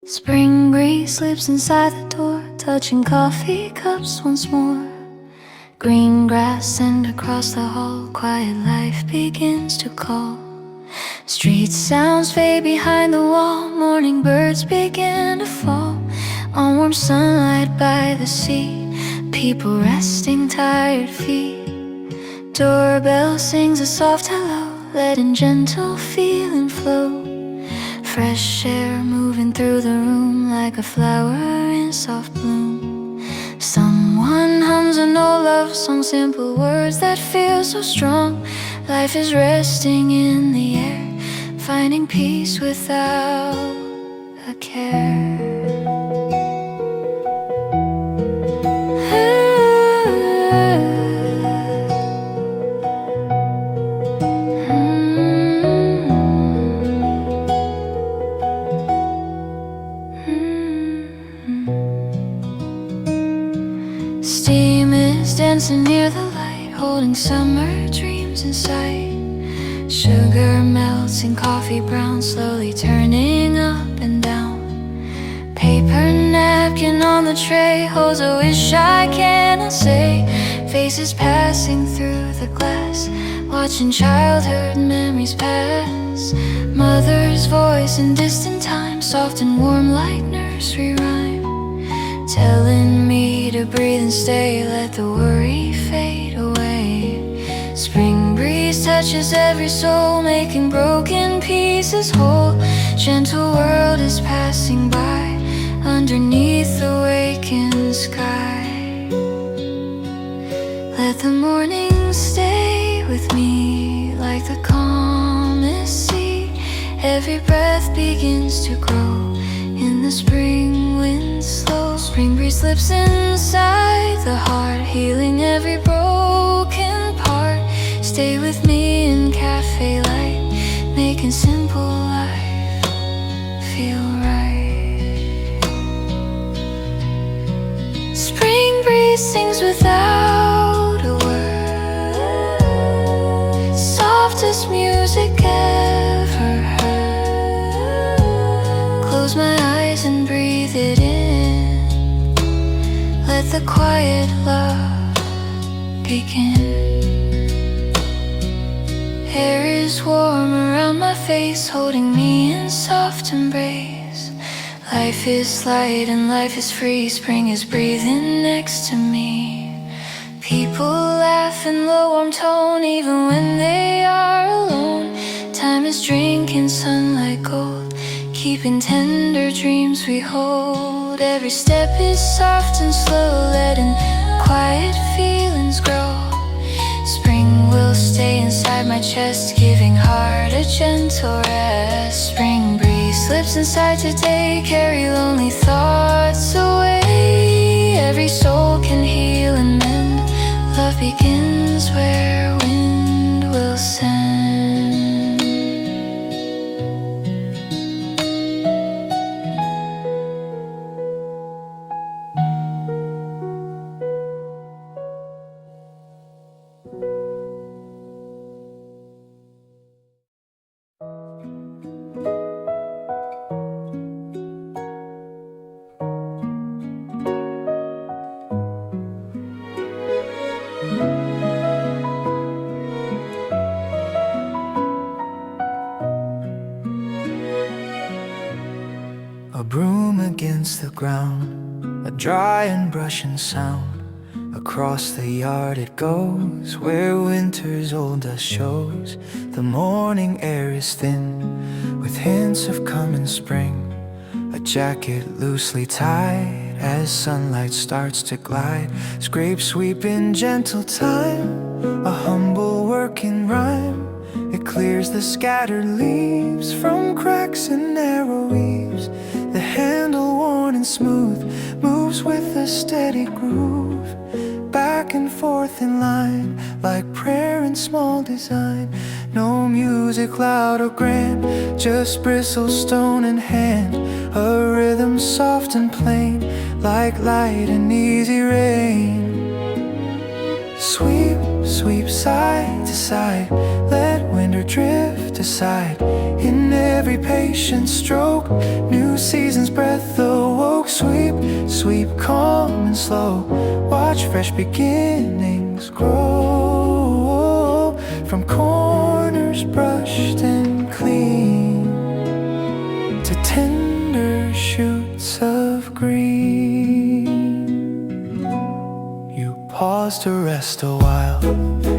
Spring breeze slips inside the door, touching coffee cups once more. Green grass and across the hall, quiet life begins to call. Street sounds fade behind the wall, morning birds begin to fall. On warm sunlight by the sea, people resting tired feet. Doorbell sings a soft hello, letting gentle feeling flow. Fresh air moving through the room like a flower in soft bloom. Someone hums an old love song, simple words that feel so strong. Life is resting in the air, finding peace without a care. Steam is dancing near the light, holding summer dreams in sight. Sugar melts in coffee brown, slowly turning up and down. Paper napkin on the tray holds a wish I cannot say. Faces passing through the glass, watching childhood memories pass. Mother's voice in distant time, soft and warm like nursery rhyme, telling me to breathe and stay, let the worry fade away. Spring breeze touches every soul, making broken pieces whole. Gentle world is passing by, underneath the wakened sky. Let the morning stay with me, like the calmest sea. Every breath begins to grow in the spring wind slow. Spring breeze slips inside the heart, healing every broken part. Stay with me in cafe light, making simple life feel right. Spring breeze sings without a word, softest music ever heard. Close my eyes and breathe it in, let the quiet love begin. Air is warm around my face, holding me in soft embrace. Life is light and life is free, spring is breathing next to me. People laugh in low warm tone, even when they are alone. Time is drinking sunlight gold, keeping tender dreams we hold. Every step is soft and slow, letting quiet feelings grow. Spring will stay inside my chest, giving heart a gentle rest. Spring breeze slips inside today, carry lonely thoughts away. Every soul can heal and mend, love begins where wind will send. A broom against the ground, a dry and brushing sound. Across the yard it goes, where winter's old dust shows. The morning air is thin, with hints of coming spring. A jacket loosely tied, as sunlight starts to glide. Scrape sweep in gentle time, a humble working rhyme. It clears the scattered leaves from cracks and narrow weaves. The handle worn and smooth moves with a steady groove, back and forth in line, like prayer in small design. No music loud or grand, just bristle, stone in hand. A rhythm soft and plain, like light and easy rain. Sweep, sweep side to side, let wind winter drift aside. In every patient stroke, new season's breath awoke. Sweep, sweep, calm and slow. Watch fresh beginnings grow. From corners brushed and clean to tender shoots of green. You pause to rest a while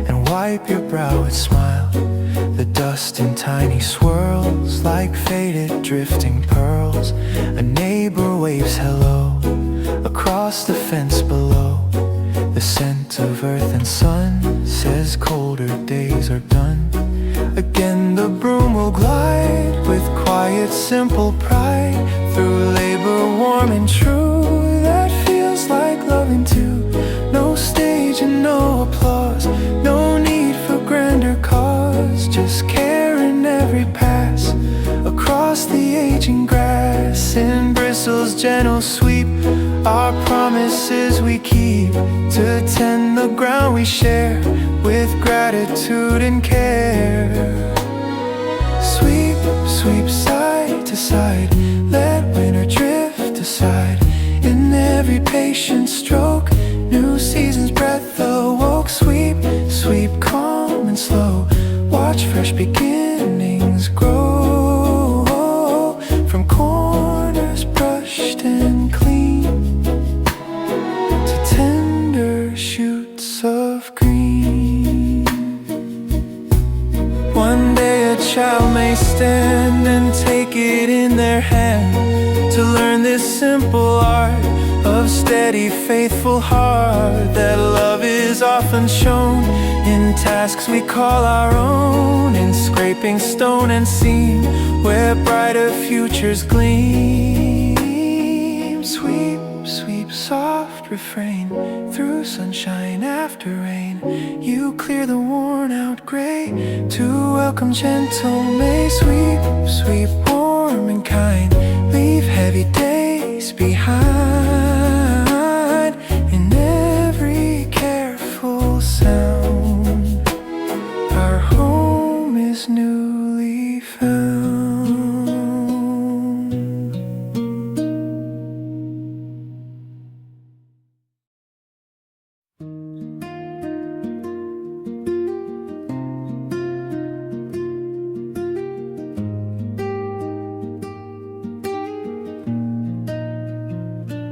and wipe your brow with smile. The dust in tiny swirls like faded drifting pearls. A neighbor waves hello across the fence below. The scent of earth and sun says colder days are done. Again the broom will glide with quiet simple pride through labor warm and true. That feels like loving too. No stage and no applause, no need for grander cause. Just care in every pass across the aging grass. In bristles gentle sweep, our promises we keep to tend the ground we share with gratitude and care. Sweep, sweep side to side, let winter drift aside. In every patient stroke, new season's breath awoke. Sweep, sweep, calm and slow. Watch fresh beginnings grow. From corners brushed and clean to tender shoots of green. One day a child may stand and take it in their hand to learn this simple art of steady, faithful heart. That love is often shown in tasks we call our own, in scraping stone and seam where brighter futures gleam. Sweep, sweep, soft refrain through sunshine after rain. You clear the worn out gray to welcome gentle May. Sweep, sweep, warm and kind, leave heavy days behind. In every careful sound, our home is newly found.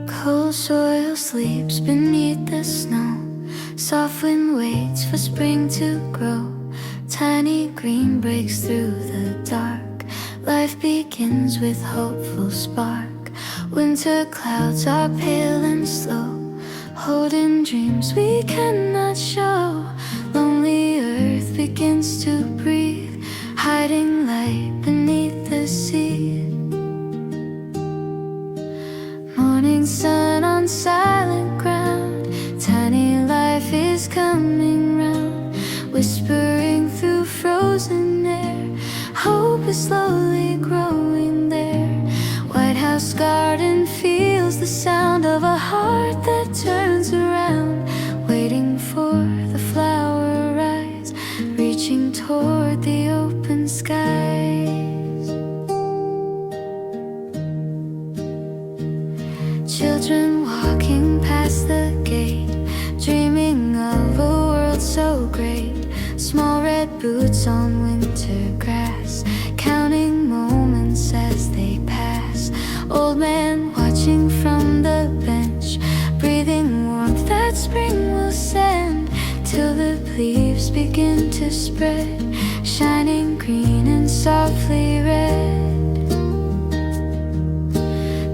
Cold soil sleeps beneath the snow. Soft wind waits for spring to grow. Tiny green breaks through the dark. Life begins with hopeful spark. Winter clouds are pale and slow, holding dreams we cannot show. Lonely earth begins to breathe, hiding light beneath the sea. Morning sun on silent ground, tiny life is coming round, whispering through frozen air. Hope is slowly growing there. White House garden feels the sound of a heart that turns around, waiting for the flower rise, reaching toward the open skies. Children walking past the gate, dreaming of a world so great. Small red boots on winter grass, counting moments as they pass. Old man watching from the bench, breathing warmth that spring will send, till the leaves begin to spread, shining green and softly red.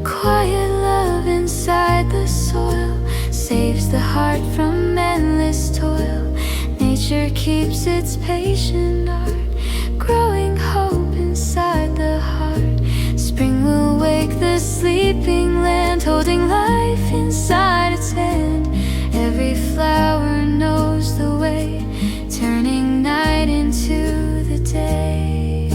Quiet love inside the soil saves the heart from endless toil. Nature keeps its patient art, growing hope inside the heart. Spring will wake the sleeping land, holding life inside its hand. Every flower knows the way, turning night into the day.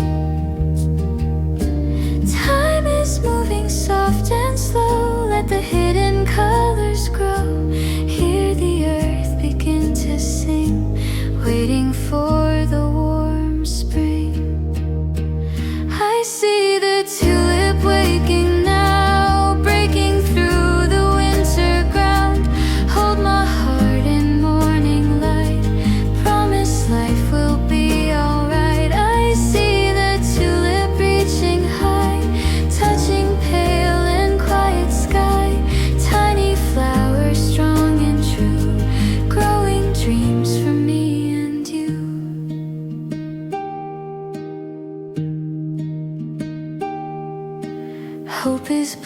Time is moving soft and slow, let the hidden colors grow. Hear the earth begin to sing, waiting for the warm spring.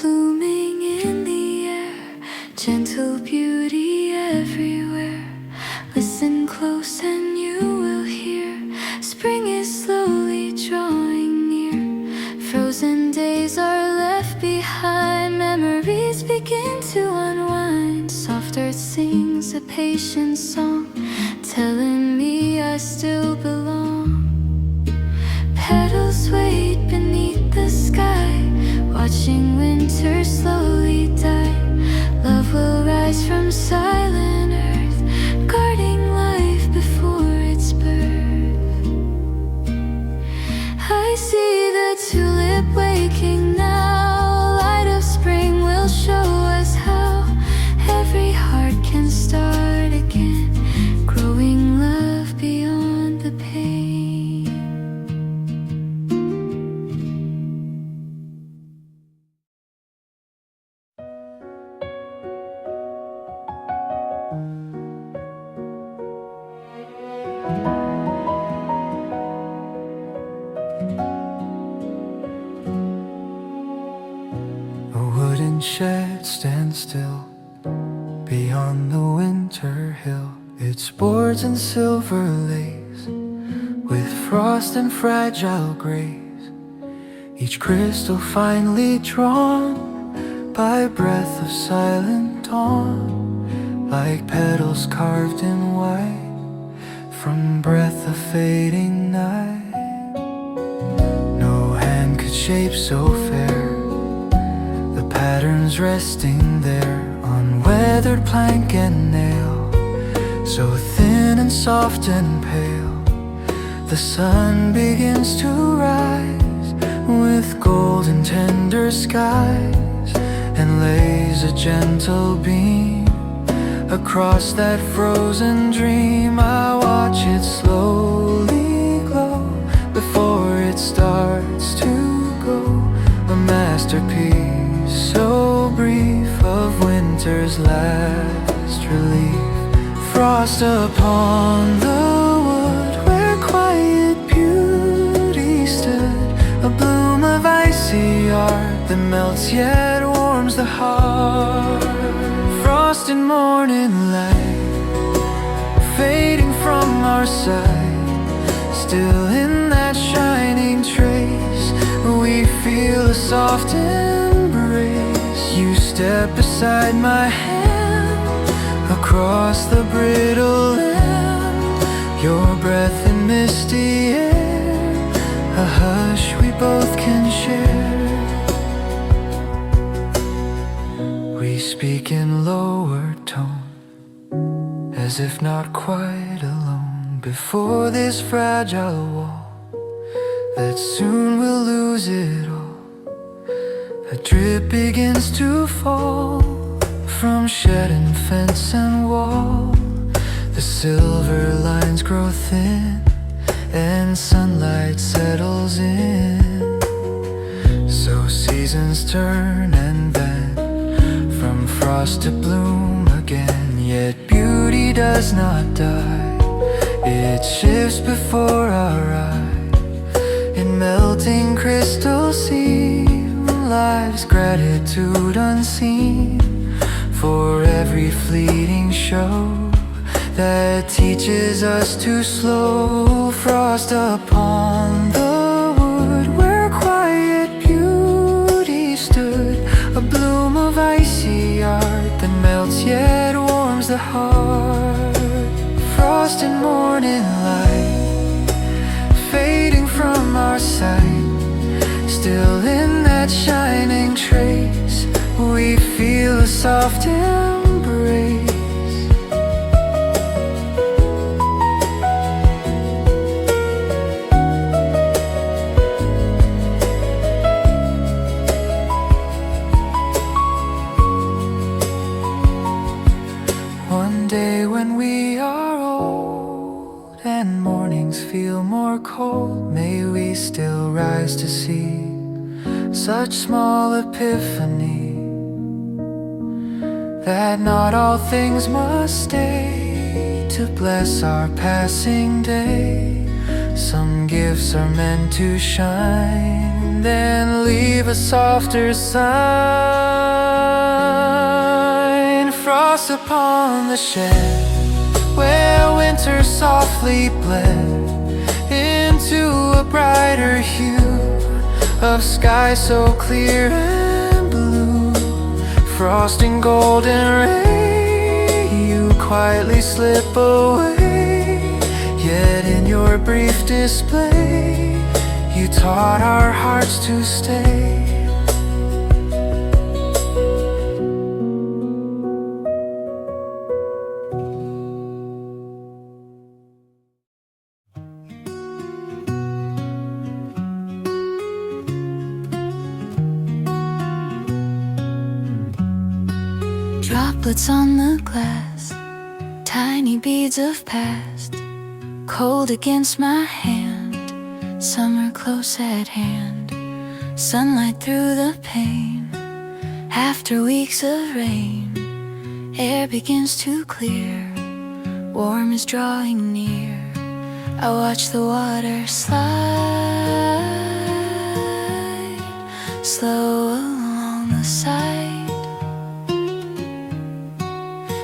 blooming in the air, gentle beauty everywhere. Listen close and you will hear spring is slowly drawing near. Frozen days are left behind, memories begin to unwind. Soft earth sings a patient song, telling me I still belong. Petals wait beneath the sky, watching winter slowly die. Love will rise from silent earth, guarding life before its birth. I see the tulip waking now, light of spring will show us how every heart can start again, growing love beyond the pain. Shed stands still beyond the winter hill, its boards and silver lace with frost and fragile grace, each crystal finely drawn by breath of silent dawn, like petals carved in white from breath of fading night. No hand could shape so fair, patterns resting there on weathered plank and nail, so thin and soft and pale. The sun begins to rise with golden tender skies, and lays a gentle beam across that frozen dream. I watch it slowly glow before it starts to go, a masterpiece so brief of winter's last relief. Frost upon the wood where quiet beauty stood, a bloom of icy art that melts yet warms the heart. Frost in morning light, fading from our sight, still in that shining trace, we feel a soft embrace. You step beside my hand across the brittle land, your breath in misty air, a hush we both can share. We speak in lower tone, as if not quite alone, before this fragile wall that soon will lose it all. A drip begins to fall from shed and fence and wall. The silver lines grow thin and sunlight settles in, so seasons turn and bend from frost to bloom again. Yet beauty does not die, it shifts before our eyes in melting crystal sea. Life's gratitude unseen for every fleeting show that teaches us to slow. Frost upon the wood where quiet beauty stood, a bloom of icy art that melts yet warms the heart. Frost in morning light, fading from our sight, still in that shining trace, we feel a soft embrace. One day when we are old and mornings feel more cold, may we still rise to see such small epiphany, that not all things must stay to bless our passing day. Some gifts are meant to shine and then leave a softer sign. Frost upon the shed, where winter softly bled into a brighter hue of sky so clear and blue. Frost and golden ray, you quietly slip away. Yet in your brief display, you taught our hearts to stay. Droplets on the glass, tiny beads of past, cold against my hand, summer close at hand, sunlight through the pane. After weeks of rain, air begins to clear, warm is drawing near. I watch the water slide, slow along the side.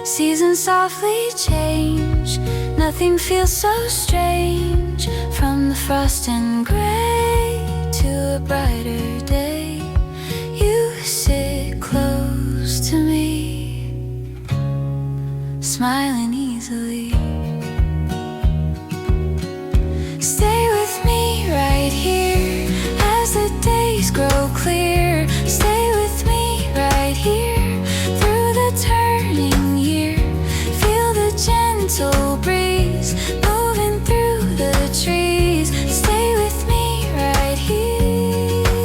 Seasons softly change, nothing feels so strange. From the frost and gray to a brighter day, you sit close to me, smiling easily. Stay with me right here as the days grow clear. Stay with me right here through the turning year. Feel the gentle breeze moving through the trees. Stay with me right here.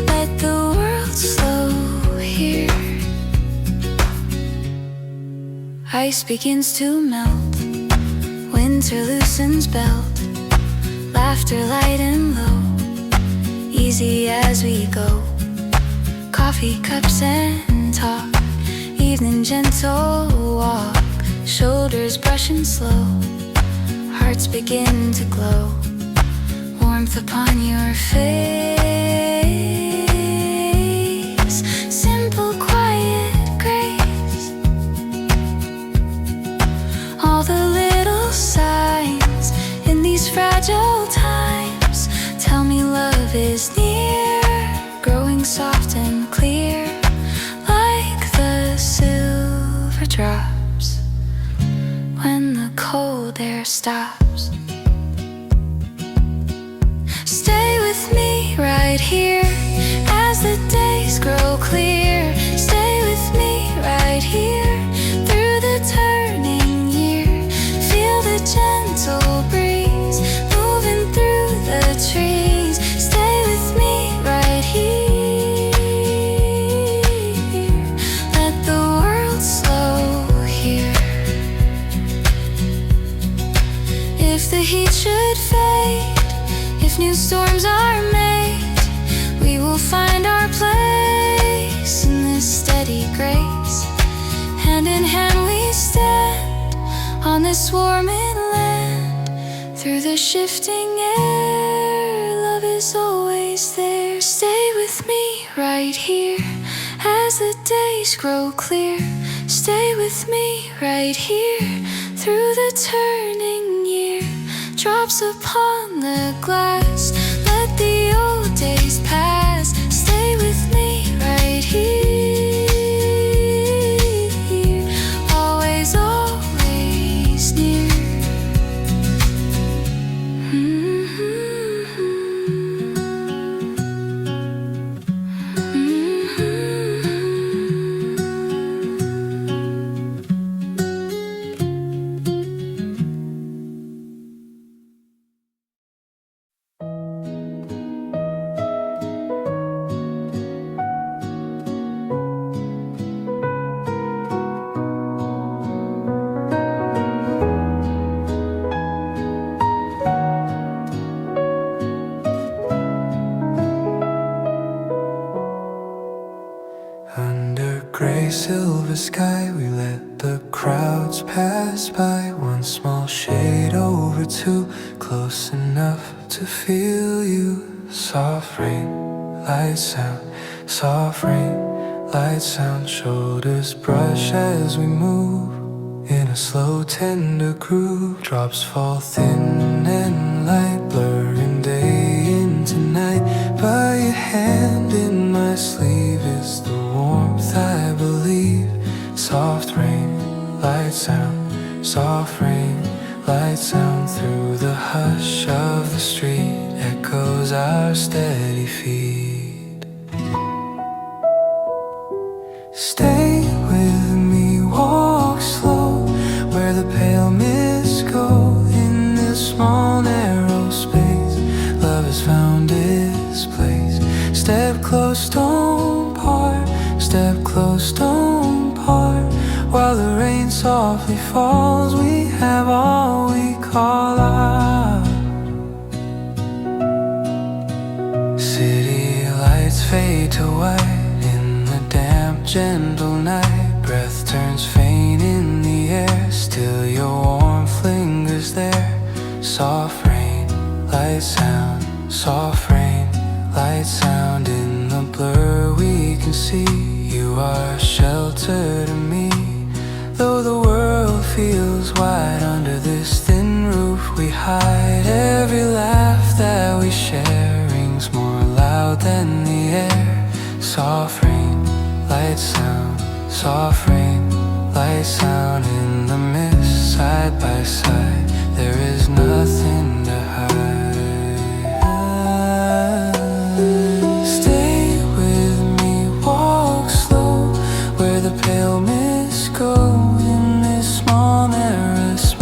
Let the world slow here. Ice begins to melt, winter loosens belt, laughter light and low, easy as we go. Coffee cups and talk, evening gentle walk, shoulders brushing slow, hearts begin to glow. Warmth upon your face, simple quiet grace. All the little signs in these fragile times tell me love is near, growing soft and clear, like the silver drops when the cold air stops. Stay with me right here as the days grow clear. Stay with me right here through the turning year. Feel the gentle breeze moving through the trees. Stay with me right here. Let the world slow here. If the heat should fade, if new storms are made, we will find our place in this steady grace. Hand in hand we stand on this warm inland. Through the shifting air, love is always there. Stay with me right here as the days grow clear. Stay with me right here through the turning year. Drops upon the glass, let the old days pass. Stay with me right here, always, always near. gray silver sky. We let the crowds pass by, one small shade over two, close enough to feel you. Soft rain, light sound, soft rain, light sound. Shoulders brush as we move in a slow tender groove. Drops fall thin and light, blurring day into night. But your hand in my sleeve is the warmth I believe. Soft rain, light sound, soft rain, light sound. Through the hush of the street echoes our steady feet. Stay with me, walk slow, where the pale mists go. In this small narrow space, love has found its place. Step close, don't part, step close, don't part. While the rain softly falls, we have all we call ours. City lights fade to white in the damp, gentle night. Breath turns faint in the air, still your warmth lingers there. Soft rain, light sound, soft rain, light sound. In the blur we can see you are shelter to me. Though the world feels wide under this thin roof we hide, every laugh that we share rings more loud than the air. Soft rain, light sound, soft rain, light sound. In the mist, side by side, there is nothing to hide. Stay with me, walk slow, where the pale mists go. In this small, narrow's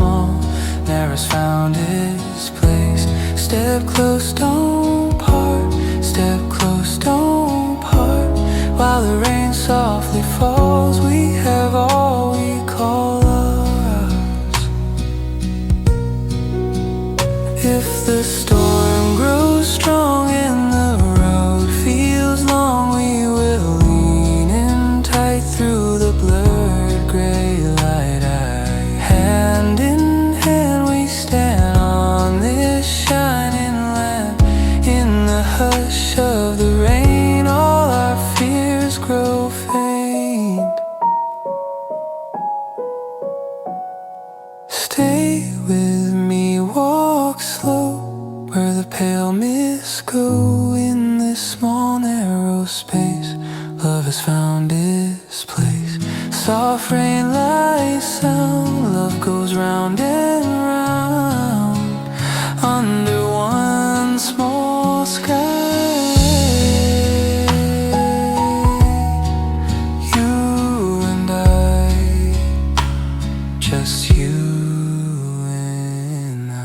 found its place. Step close, don't part, step close, don't part. While the rain softly falls, we have all we call ours. If the storm grows strong and the road feels long, we will lean in tight through the blurred gray light. Hand in hand we stand on this shining land. In the hush of the rain, all our fears grow faint. Stay with me, walk slow, where the pale mists go. In this small narrow space, love has found its place. Soft rain, light sound, love goes round and round under one small sky. You and I, just you and I.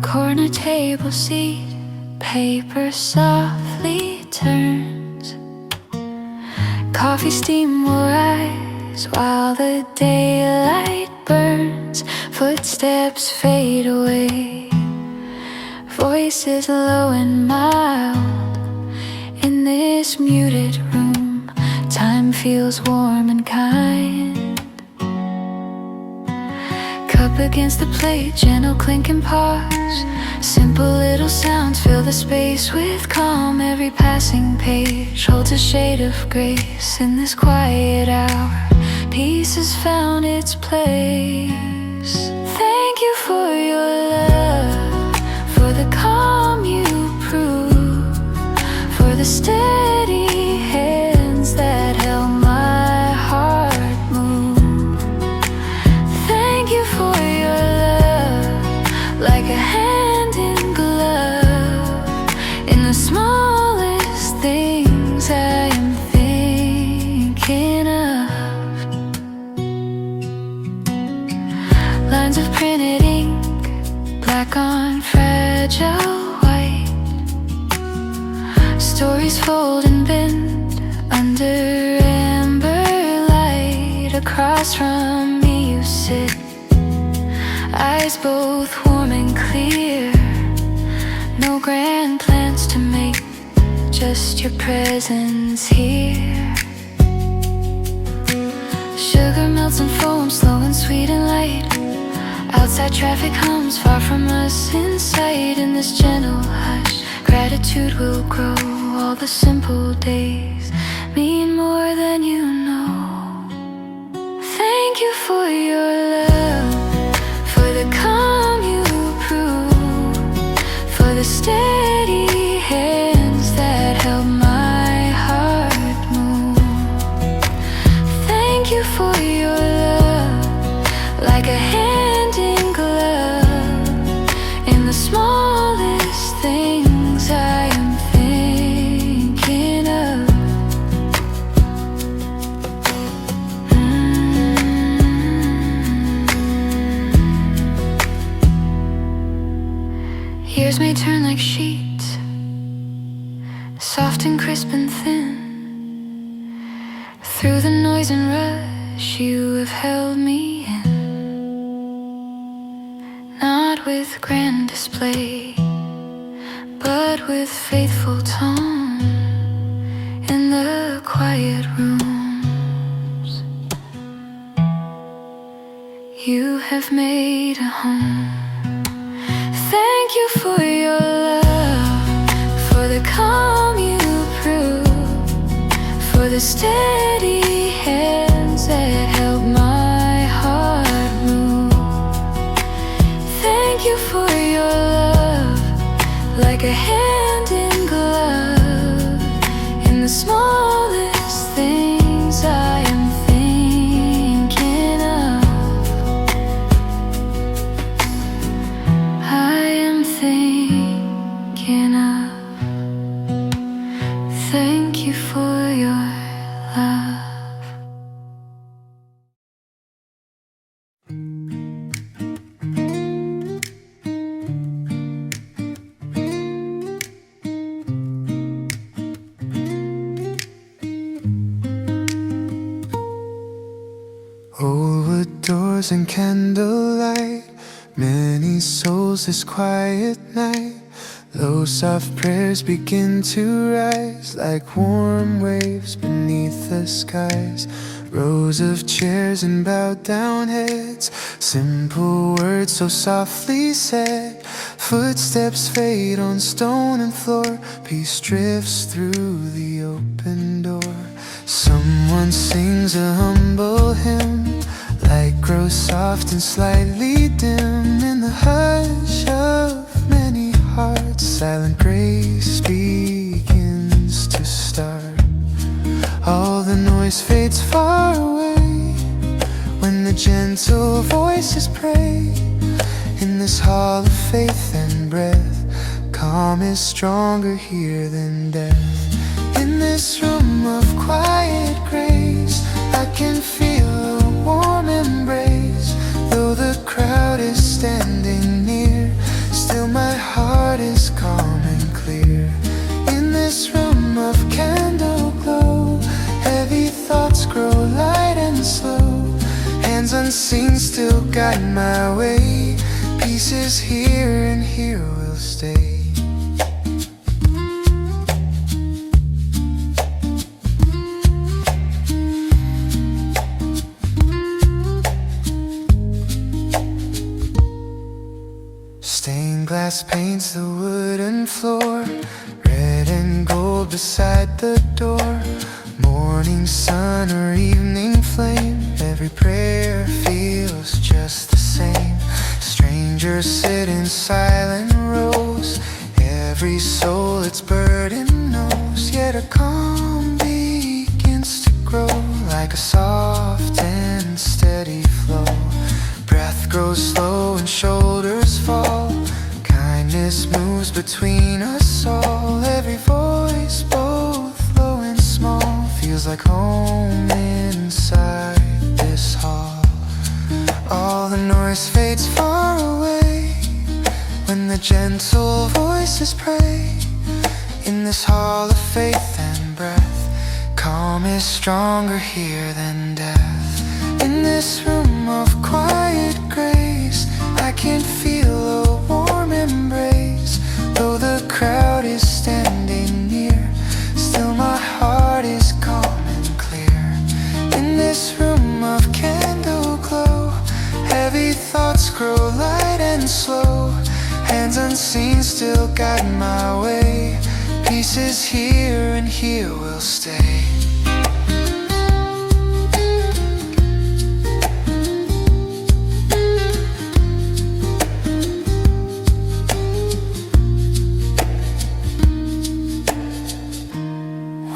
Corner table seat, paper softly turns. Coffee steam will rise while the daylight burns. Footsteps fade away, voices low and mild. In this muted room, time feels warm and kind. Cup against the plate, gentle clinking pause. Simple little sounds fill the space with calm. Every passing page holds a shade of grace. In this quiet hour, peace has found its place. Thank you for your love, for the calm you prove, for the steady hands that held my heart move. Thank you for your Lines of printed ink, black on fragile white. Stories fold and bend under amber light. Across from me you sit, eyes both warm and clear. No grand plans to make, just your presence here. Sugar melts and foams, slow and sweet and light. Outside traffic hums, far from us in sight. In this gentle hush, gratitude will grow. All the simple days mean more than you know. Thank you for your love, for the calm you prove, for the steady hands that help my heart move. Thank you for your love, like a hand in glove, in the smallest things I am thinking of. Years may turn like sheets, soft and crisp and thin. Through the noise and rush, you have held me in. Not with grand display, but with faithful tone. In the quiet rooms, you have made a home. Thank you for your love, for the calm you prove, for the steady hands that help my heart move. Thank you for your love, like a hand in glove, in the smallest things I am thinking of. I am thinking of. Thank you for your love. Old wood doors and candlelight, many souls this quiet night. Low soft prayers begin to rise like warm waves beneath the skies. Rows of chairs and bowed down heads, simple words so softly said. Footsteps fade on stone and floor, peace drifts through the open door. Someone sings a humble hymn, light grows soft and slightly dim. In the hush of many hearts, silent grace begins to start. All the noise fades far away when the gentle voices pray. In this hall of faith and breath, calm is stronger here than death. In this room of quiet grace, I can feel a warm embrace. Though the crowd is standing near, still my heart is calm and clear. In this room of candle glow, heavy thoughts grow light and slow. Hands unseen still guide my way. Peace is here and here will stay. Stained glass paints the wooden floor, red and gold beside the door. Morning sun or evening flame, every prayer feels just the same. Strangers sit in silent rows, every soul its burden knows. Yet a calm begins to grow, like a soft and steady flow. Breath grows slow and shoulders fall, kindness moves between us all. Every voice, both low and small, feels like home inside this hall. All the noise fades far away, when the gentle voices pray. In this hall of faith and breath, calm is stronger here than death. In this room of quiet grace, I can feel a warm embrace. Though the crowd is standing near, still my heart is calm and clear. In this room of candle glow, heavy thoughts grow light and slow. Hands unseen still guide my way. Peace is here and here will stay.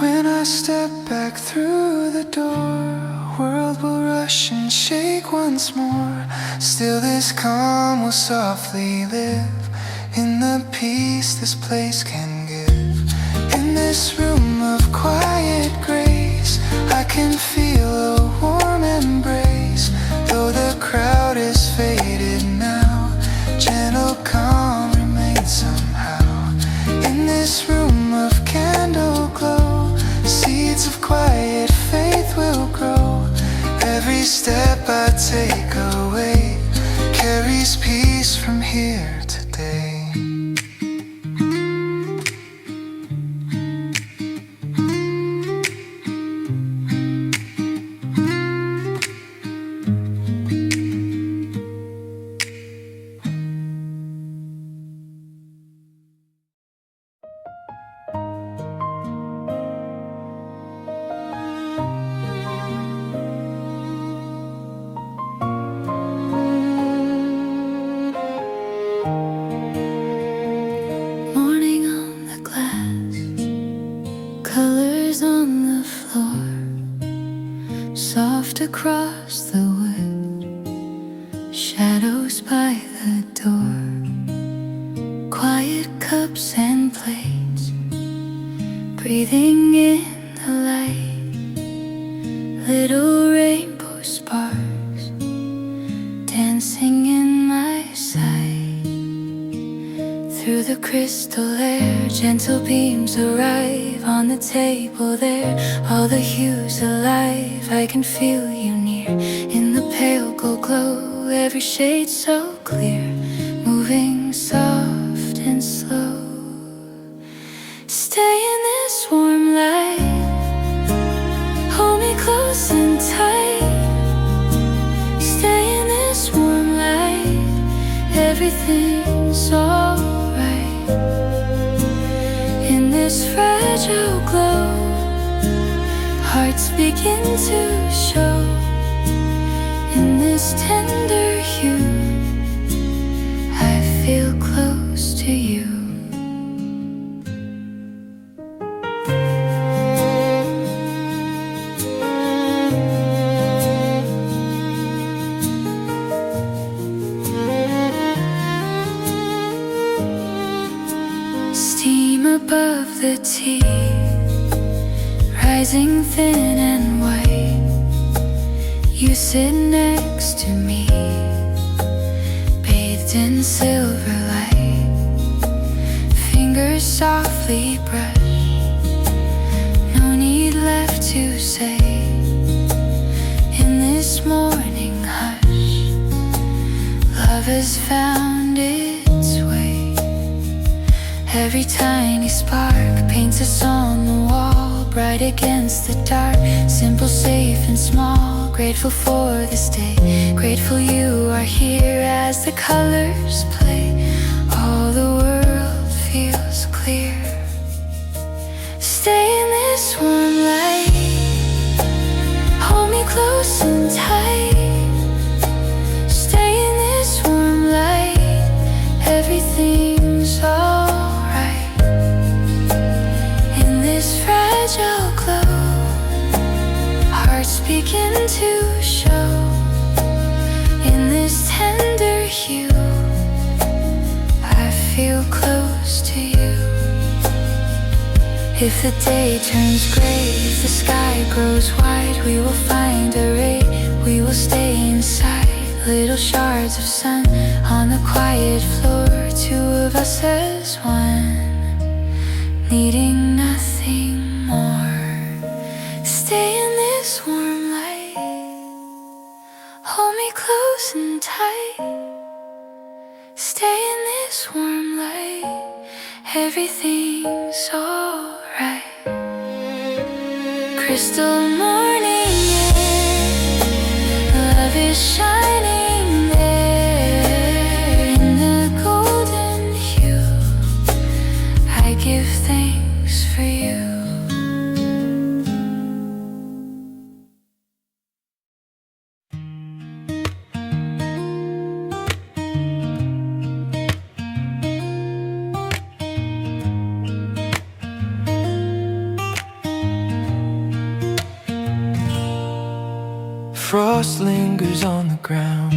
When I step back through the door, world will rush and shake once more. Still this calm will softly live in the peace this place can give. In this room of quiet grace, I can feel a warm embrace. Though the crowd is faded now, gentle calm remains somehow. In this room of candle glow, seeds of quiet faith will grow. Every step I take away carries peace from here today. Across the wood, shadows by the door, quiet cups and plates, breathing in the light, little rainbow sparks dancing in my sight. Through the crystal air, gentle beams arrive on the table there, all the hues alive. I can feel you near in the pale gold glow, every shade so clear, moving soft and slow. Stay in this warm light, hold me close and tight. Stay in this warm light, everything's alright. In this fragile glow, hearts begin to show. In this tender hue, I feel close to you. Steam above the tea, rising thin and white. You sit next to me, bathed in silver light. Fingers softly brush, no need left to say. In this morning hush, love has found its way. Every tiny spark paints us on the wall, bright against the dark, simple, safe and small. Grateful for this day, grateful you are here as the colors play. All the world feels clear. Stay in this warm light, hold me close and tight. Stay in this warm light, everything's alright. In this fragile glow, hearts begin to show. In this tender hue, I feel close to you. If the day turns gray, if the sky grows wide, we will find a ray. We will stay inside, little shards of sun on the quiet floor. Two of us as one, needing nothing more. Stay in this warm light, hold me close and tight. Stay in this warm light, everything's alright. Crystal morning air, love is shining there. In the golden hue, I give thanks for you. Frost lingers on the ground.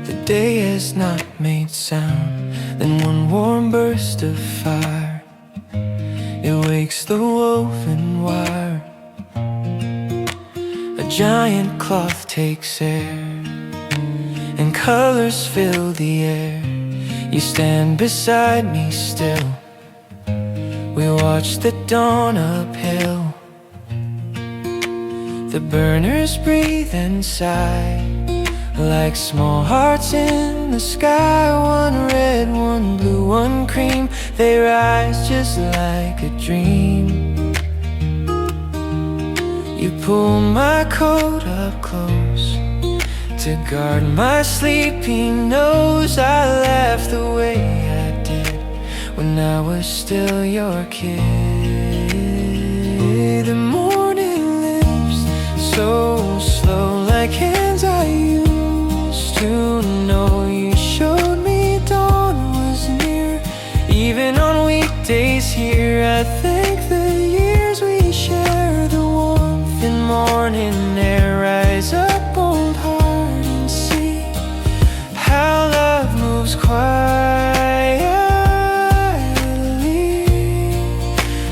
The day has not made sound. Then one warm burst of fire, it wakes the woven wire. A giant cloth takes air, and colors fill the air. You stand beside me still. We watch the dawn uphill. The burners breathe and sigh, like small hearts in the sky. One red, one blue, one cream. They rise just like a dream. You pull my coat up close to guard my sleepy nose. I laugh the way I did when I was still your kid. The morning lips so slow, like hands I used to know. You showed me dawn was near, even on weekdays here. I thank the years we share, the warmth in morning air. Rise up, old heart, and see how love moves quietly,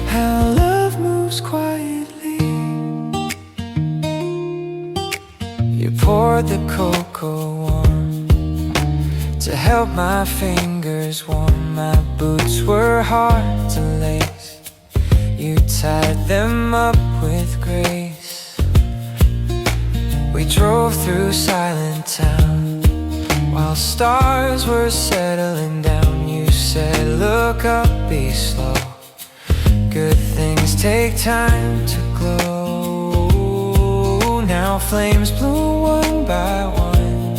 how love moves quietly. You poured the cocoa warm to help my fingers warm. My boots were hard to lace, you tied them up with grace. We drove through silent town while stars were settling down. You said, look up, be slow, good things take time to glow. Now flames blew one by one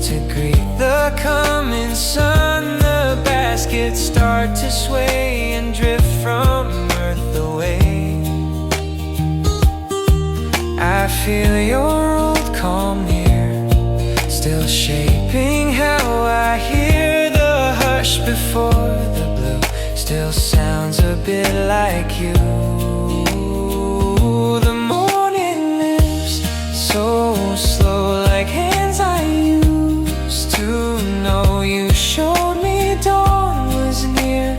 to greet the coming sun. The baskets start to sway and drift from earth away. I feel your old calm near, still shaping how I hear. The hush before the blue still sounds a bit like you. The morning lives so slow, like hands I used to know. You showed me dawn was near,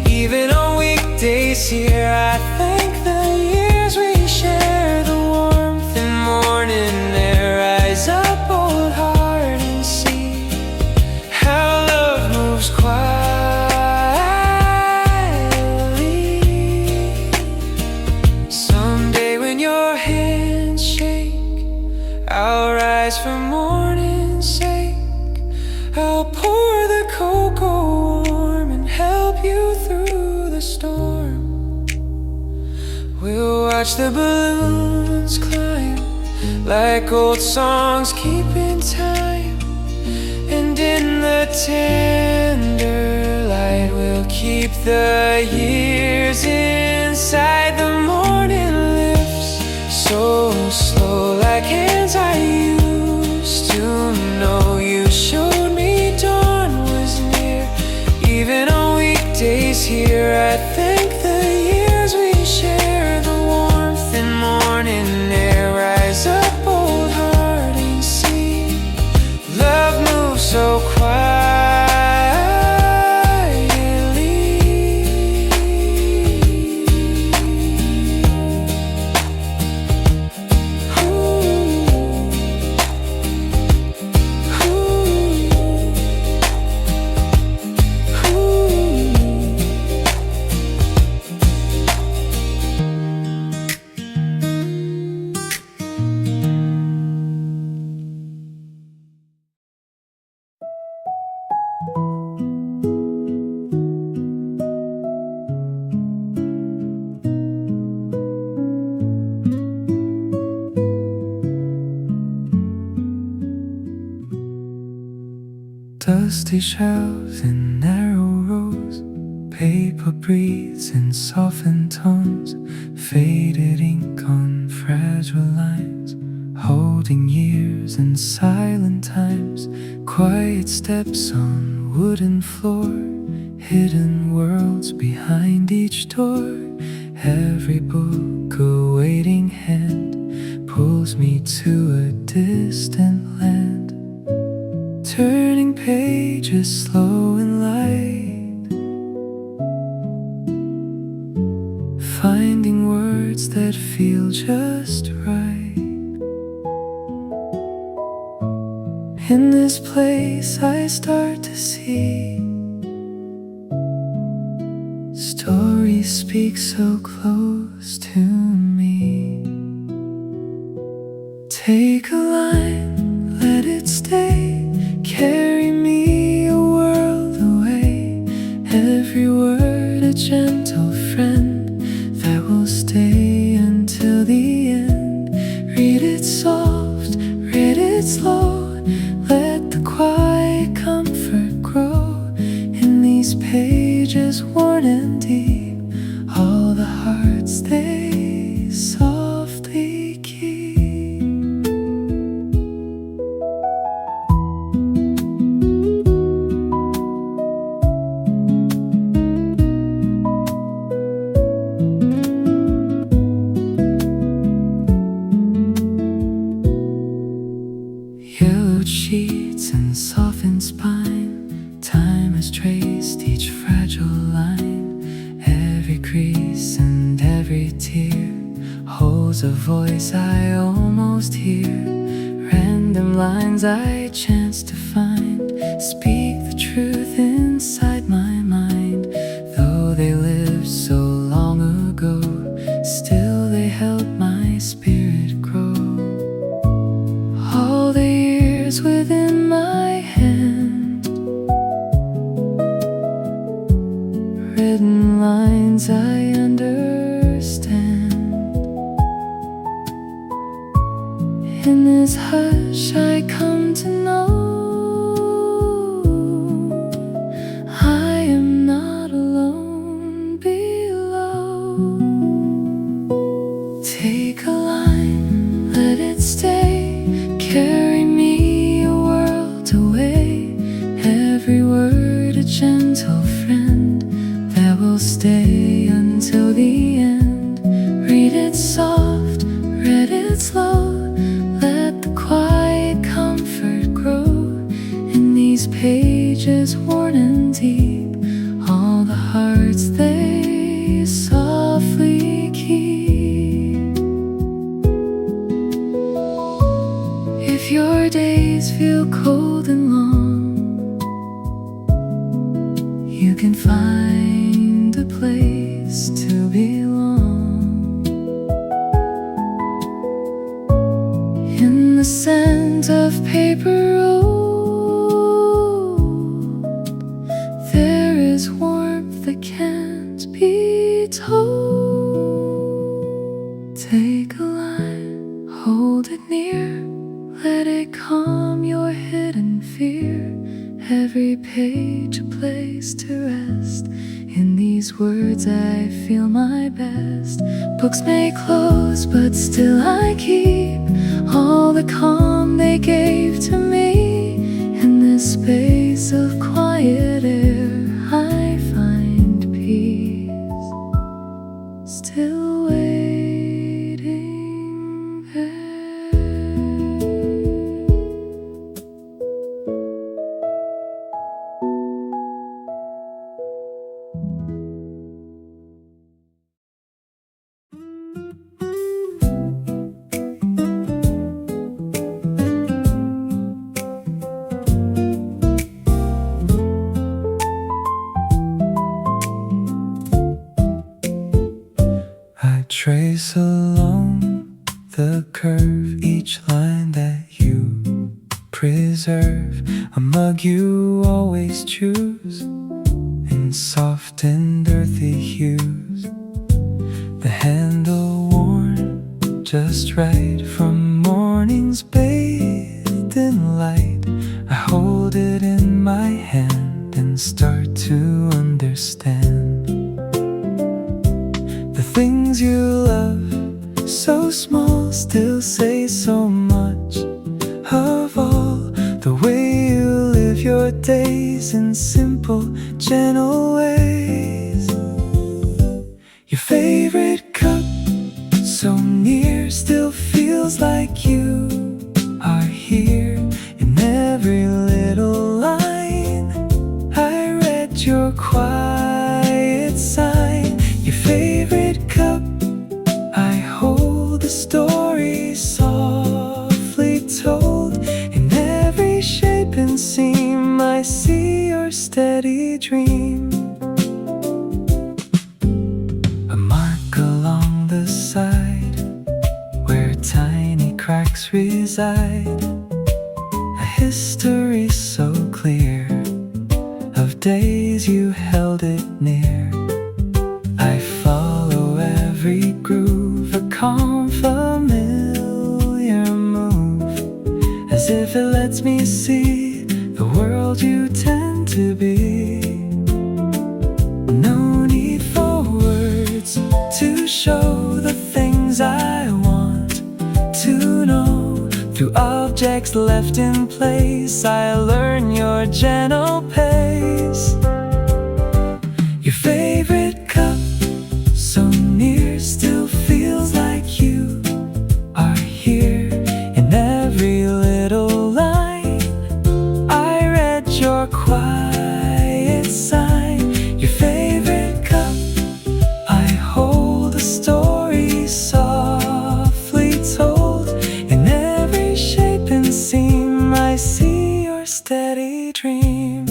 even on weekdays here. I thank the years we share, the warmth in morning air. Rise up, old heart, and see how love moves quietly. Someday when your hands shake, I'll rise for morning's sake. I'll pour the cocoa warm and help you through the storm. We'll watch the balloons climb, like old songs keeping time. And in the tender light, we'll keep the years inside. The morning lifts so slow, like hands I used to know. You showed me dawn was near, even on weekdays here. I thank the years we share, the warmth in morning air. Rise up, old heart, and see love moves so quietly. Dusty shelves in narrow rows, paper breathes in softened tones, faded ink on fragile lines, holding years and silent times, quiet steps on wooden floor, hidden worlds behind each door. Every book a waiting hand pulls me to a distant land, turning pages slow and light, finding words that feel just right. In this place I start to see stories speak so close to me. Take a line, let it stay, carry me a world away. Every word a gentle friend that will stay until the end. Read it soft, read it slow, let the quiet comfort grow. In these pages worn and deep, all the hearts they softly keep. Yellowed sheets and softened spine, time has traced each fragile line. Every crease and every tear holds a voice I almost hear. Random lines I chance to find speak the truth inside my mind. Though they lived so long ago, still they help my spirit grow. All the years within my hand, written lines I understand. In this hush I come to know I am not alone below. Take a line, let it stay, carry me a world away. Every word a gentle friend that will stay until the end. Read it soft, read it slow, let the quiet comfort grow. In these pages worn and deep, all the hearts they softly keep. If your days feel cold and long, you can find a place to belong. In the scent of paper old, there is warmth that can't be told. Take a line, hold it near, let it calm your hidden fear. Every page a place to rest. In these words I feel my best. Books may close, but still I keep all the calm they gave to me. In this space of quiet air I find peace, still waiting there. Trace along the curve each line that you preserve, a mug you always choose in soft and earthy hues, the handle worn just right from morning's bathed golden light. I hold it in my hand and start to understand the things you love, so small, still say so much. Of all the way you live your days in simple, gentle ways. Your favorite cup, so near, still feels like you are here. In every little line I read your quiet sign. Your favorite cup, I hold the story softly told. In every shape and seam I see your steady dream. A mark along the side where tiny cracks reside. A history so clear of days you held it near. I follow every groove, a calm, familiar move, as if it lets me see the world you tend to be. No need for words to show the things I want to know. Through objects left in place, I learn your gentle pace. Your favorite cup, so near, still feels like you are here. In every little line I read your quiet sign. Your favorite cup, I hold a story softly told. In every shape and seam I see your steady dream.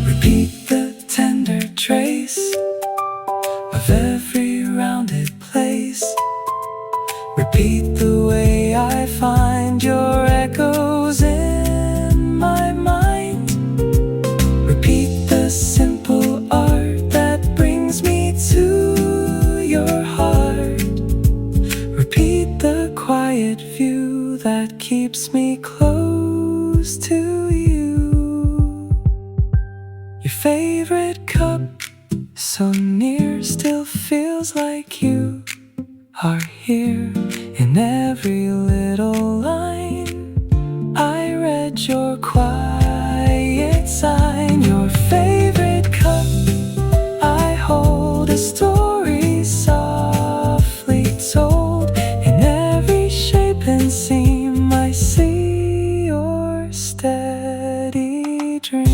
Repeat the tender trace of every rounded place. Repeat the way I find your echoes in my mind. Repeat the simple art that brings me to your heart. Repeat the quiet view that keeps me close to you. Your favorite cup, so near, still feels like you are here. In every little line I read your quiet sign. Your favorite cup, I hold a story softly told. In every shape and seam I see your steady dream.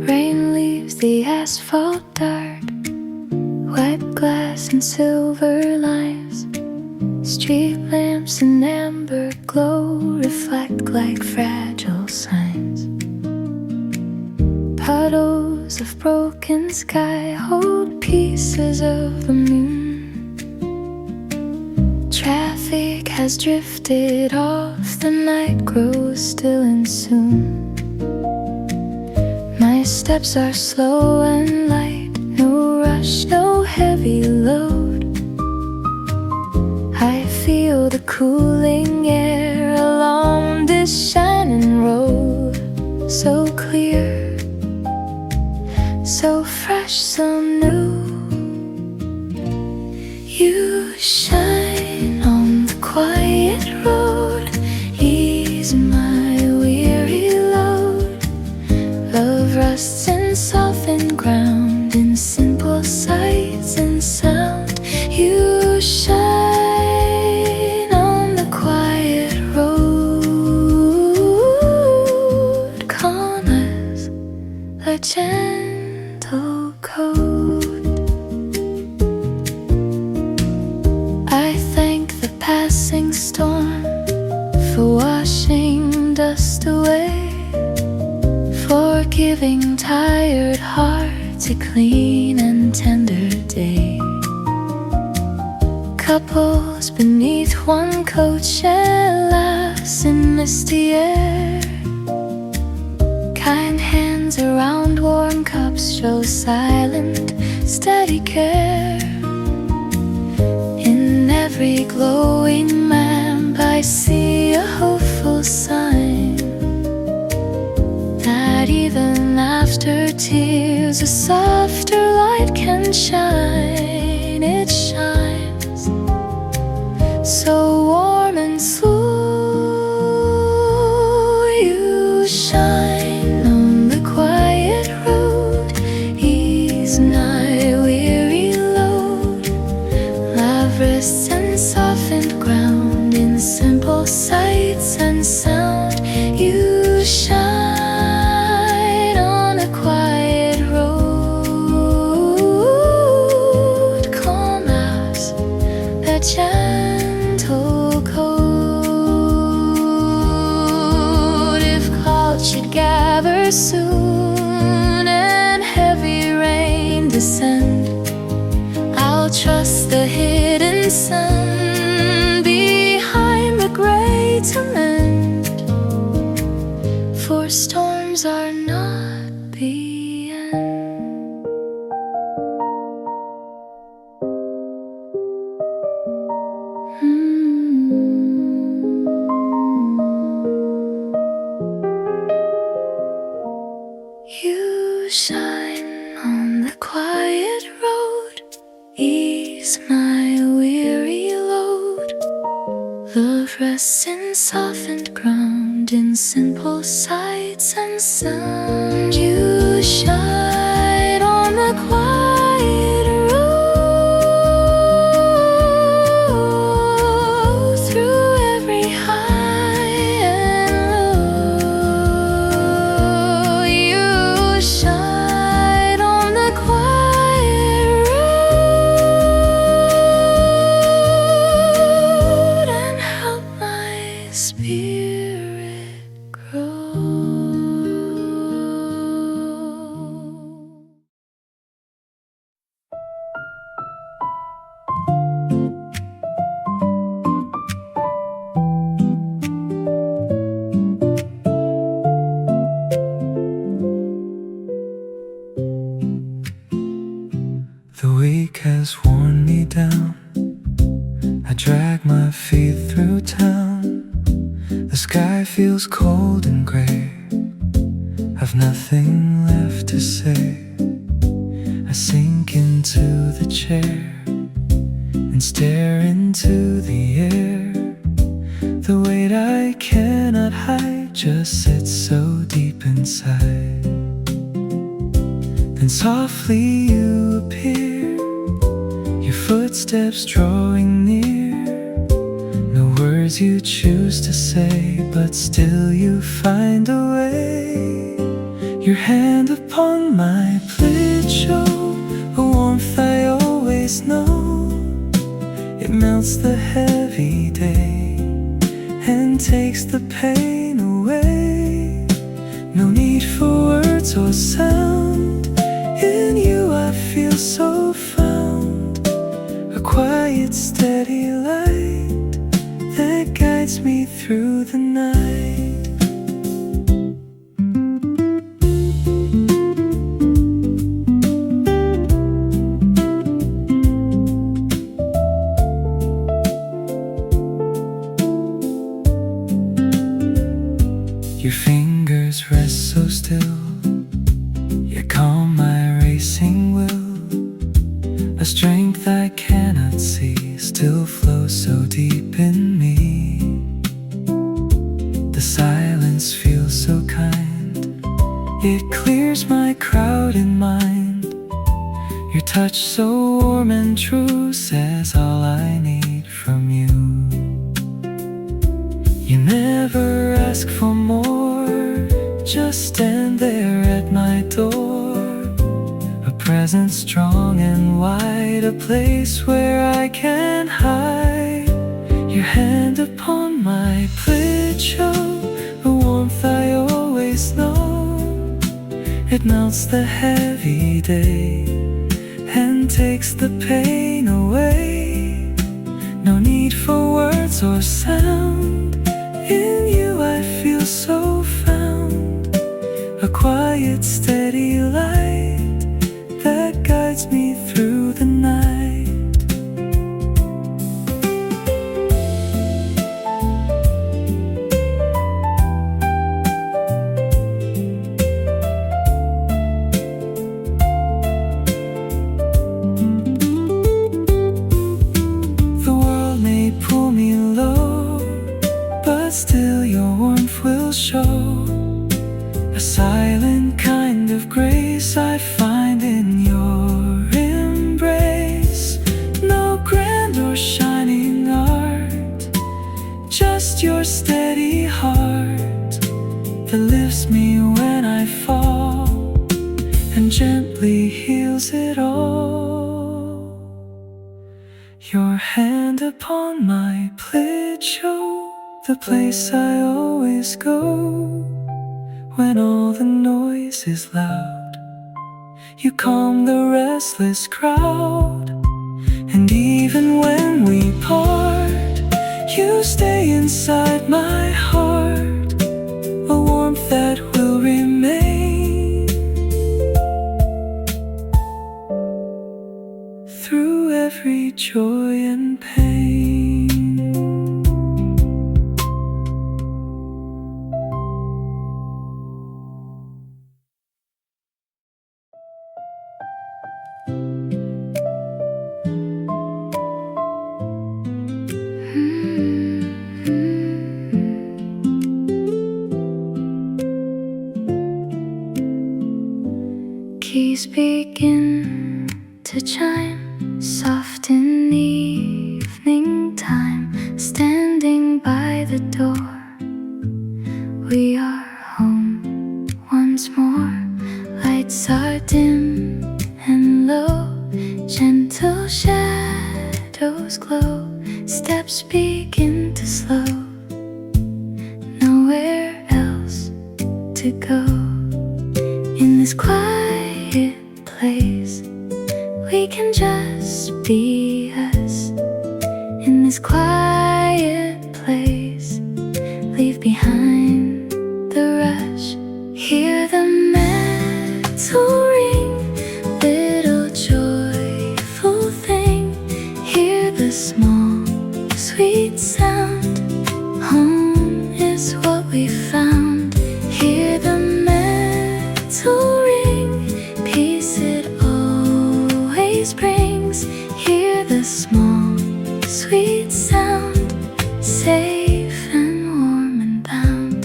Rain leaves the asphalt dark, wet glass and silver lines. Street lamps in amber glow reflect like fragile signs. Puddles of broken sky hold pieces of the moon. Traffic has drifted off, the night grows still and soon. My steps are slow and light, no rush, no heavy load. I feel the cooling air along this shining road. So clear, so fresh, so new. You shine on the quiet road, ease my weary load. Love rusts in softened ground, in simple sights and sound. You shine on the quiet road. that gentle coat. I thank the passing storm for washing dust away, for giving tired hearts a clean and tender day. Couples beneath one coat share laughs in misty air. Kind hands around warm cups show silent, steady care. In every glowing lamp I see a hopeful sign that even after tears a softer light can shine. It shines so warm and slow. You shine on the quiet road, ease my weary load. Love rests and softened ground in simple sights and sound. You shine on a quiet road, calm as that gentle coat. If clouds should gather soon and heavy rain descend, I'll trust the hidden sun behind the gray to mend. For storms are not the end. You shine on the quiet road, ease my weary load. Love rests in softened ground in simple sights and sound. You shine on the quiet road, through every high and low. You shine on the quiet road and help my spirit grow. The week has worn me down. I drag my feet through town. The sky feels cold and gray. I've nothing left to say. I sink into the chair and stare into the air. The weight I cannot hide just sits so deep inside. Then softly you appear, your footsteps drawing near. No words you choose to say, but still you find a way. Your hand upon my plate show a warmth I always know. It melts the heavy day and takes the pain away. No need for words or sound. In you I feel so found, a quiet steady light that guides me through the night. Your fingers rest so still, yet calm my racing will. A strength I cannot see still flows so deep in me. The silence feels so kind, it clears my crowded mind. Your touch so warm and true says all I need from you. You never ask for more, just stand there at my door. presence strong and wide, a place where I can hide. Your hand upon my plate show the warmth I always know. It melts the heavy day and takes the pain away. No need for words or sound. In you I feel so found. A quiet, steady light that guides me through the night. The world may pull me low, but still your warmth will show. A silent kind of grace I find in your embrace. No grand or shining art, just your steady heart that lifts me when I fall and gently heals it all. Your hand upon my plate show the place I always go. When all the noise is loud, you calm the restless crowd. And even when we part, you stay inside my heart, a warmth that will remain through every joy and pain. Keys begin to chime, soft in evening time. Standing by the door, we are home once more. Lights are dim and low, gentle shadows glow. Steps begin to slow, nowhere else to go. In this quiet place, we can just be us. In this quiet place, leave behind the rush. Hear the metal ring, little joyful thing. Hear the small, sweet sound. Home is what we found. Hear the metal ring, peace it always brings. Hear the small, sweet sound, safe and warm and bound.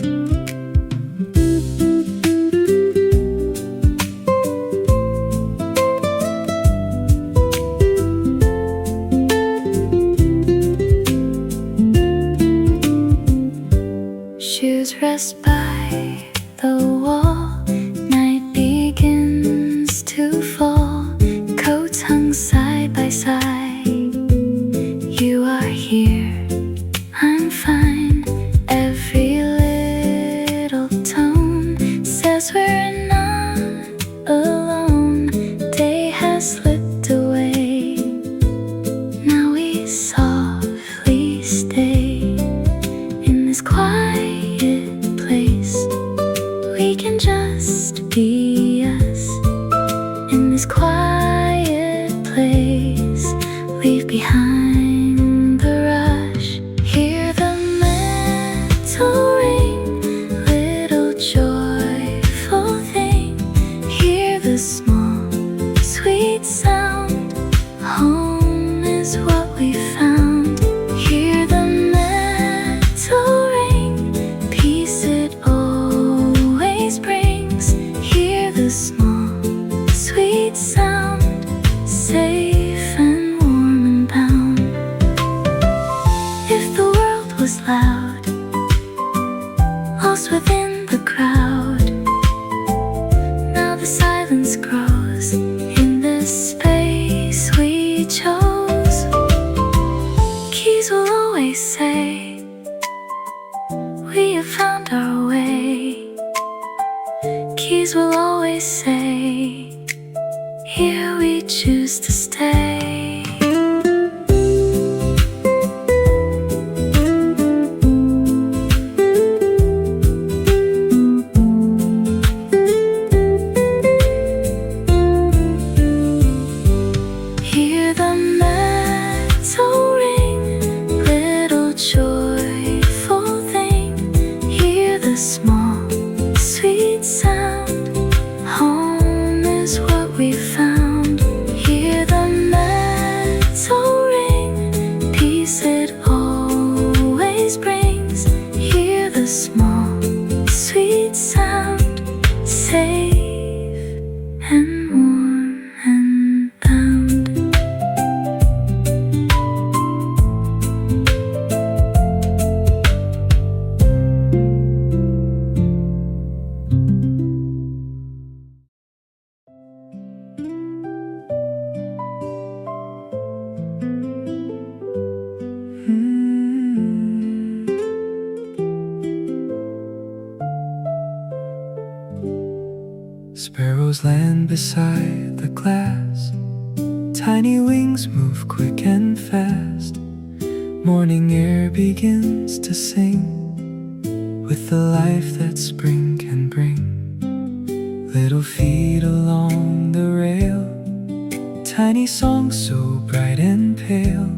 Shoes rest by the wall, night begins to fall. Coats hung side by side. You are here, I'm fine. Every little tone says we're not alone. Day has slipped away, now we softly stay. In this quiet place, we can just be us. In this quiet place, leave behind the rush. Hear the metal ring, little joyful thing. Hear the small, sweet sound. Home is what we found. Hear the metal ring, peace it always brings. Hear the small, sweet sound. monkeys will always say, here we choose to stay. Hear the meadow ring, little joyful thing. Hear the small, sweet sound. Home is what we found. Hear the meadow ring, peace it always brings. Hear the small, sweet sound, safe and warm and bound. Sparrows land beside the glass. Tiny wings move quick and fast. Morning air begins to sing with the life that spring can bring. Little feet along the rail, tiny songs so bright and pale.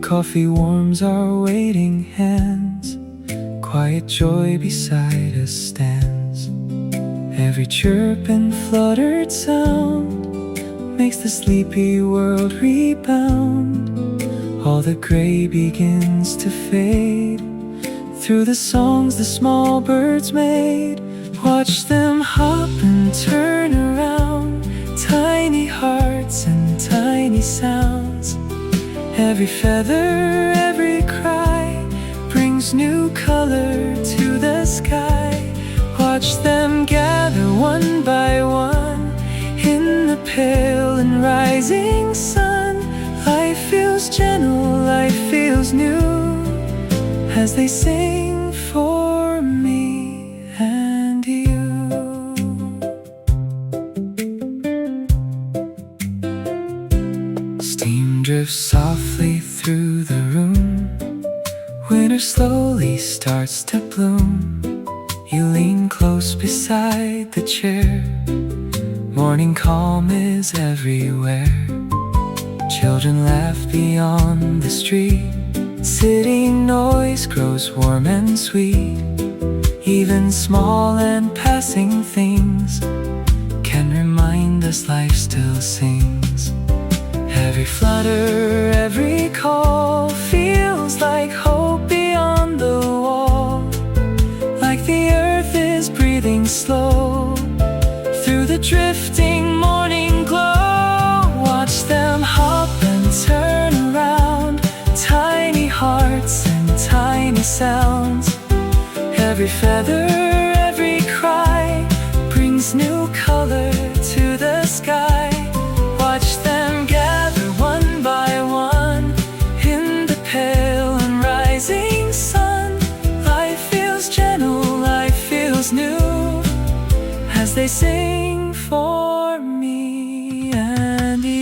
Coffee warms our waiting hands. Quiet joy beside us stands. Every chirp and fluttered sound makes the sleepy world rebound. All the gray begins to fade through the songs the small birds made. Watch them hop and turn around, tiny hearts and tiny sounds. Every feather, every cry brings new color to the sky. Watch them gather one by one in the pale and rising sun. Life feels gentle, life feels new as they sing for me and you. Steam drifts softly through the room. Winter slowly starts to bloom. You lean close beside the chair. Morning calm is everywhere. Children laugh beyond the street. City noise grows warm and sweet. Even small and passing things can remind us life still sings. Every flutter, every call feels like hope beyond the wall. Like the earth is breathing slow through the drifting morning glow. Watch them hop and turn around, tiny hearts and tiny sounds. Every feather, every cry brings new color to the sky. Watch them gather one by one in the pale and rising sun. Life feels gentle, life feels new as they sing for me and you.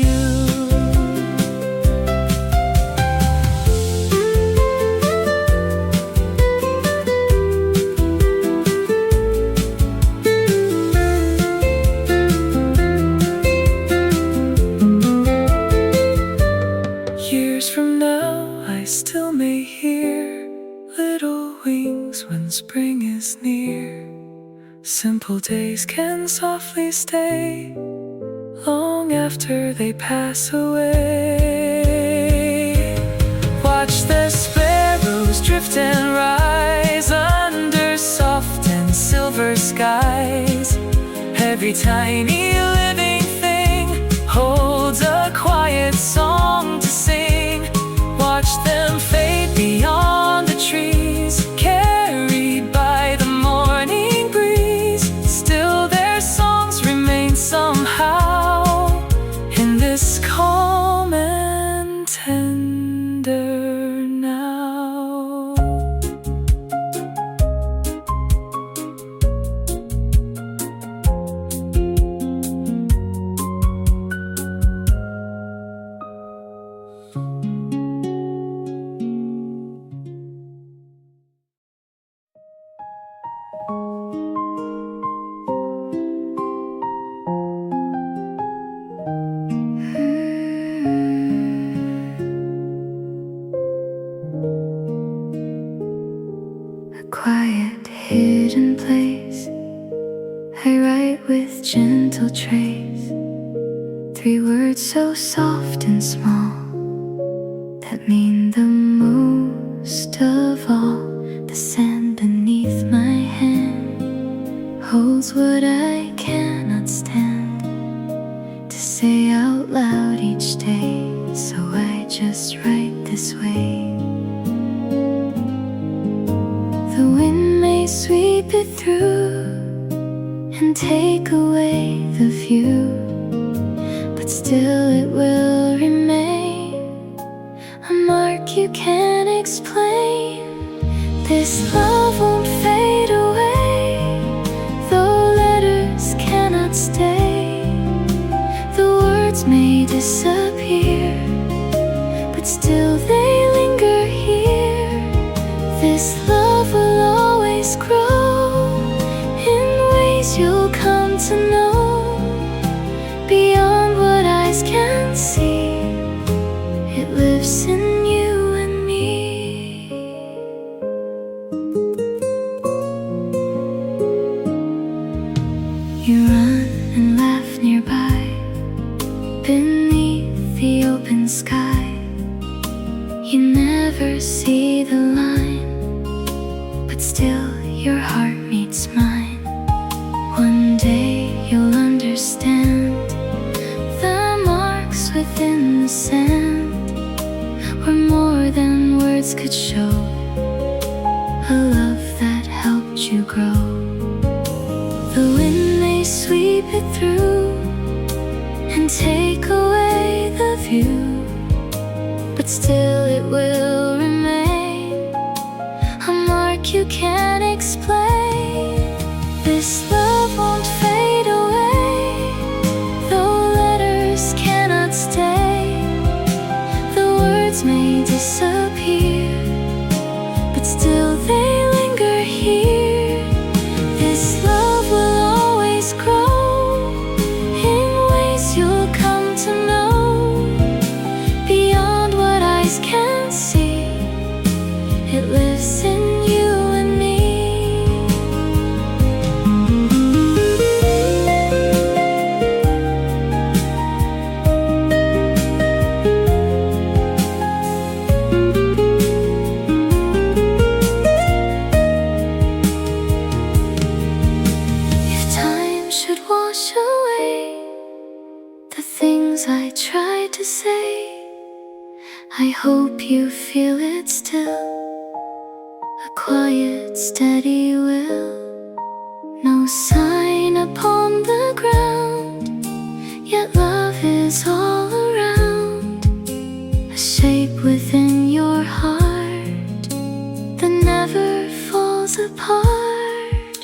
Years from now I still may hear little wings when spring is near. Simple days can softly stay long after they pass away. Watch the sparrows drift and rise under soft and silver skies. Every tiny living thing holds a quiet song to sing. Watch them fade beyond the trees, carried by the morning breeze. Still their songs remain somehow in this calm and tender now. I write with gentle trace, 3 words so soft and small that mean the most of all. The sand beneath my hand holds what I cannot stand to say out loud each day, so I just write this way. The wind may sweep it through and take away the view, but still it will remain a mark you can't explain. This love won't fade away, though letters cannot stay. The words may disappear, but still they linger here. This love will always grow in ways you'll come to know. Beyond what eyes can see, it lives in you and me. You run and laugh nearby, beneath the open sky. You never see the line, but still your heart meets mine. One day you'll understand the marks within the sand were more than words could show, a love that helped you grow. The wind may sweep it through and take away the view, but still it will remain a mark you can't explain. This love won't fade away, though letters cannot stay. The words may disappear, but still they linger here. This love will always grow in ways you'll come to know. Beyond what eyes can see, it lives in you and me. If time should wash away the things I tried to say, I hope you feel it still, a quiet, steady will. No sign upon the ground, yet love is all around. A shape within your heart that never falls apart.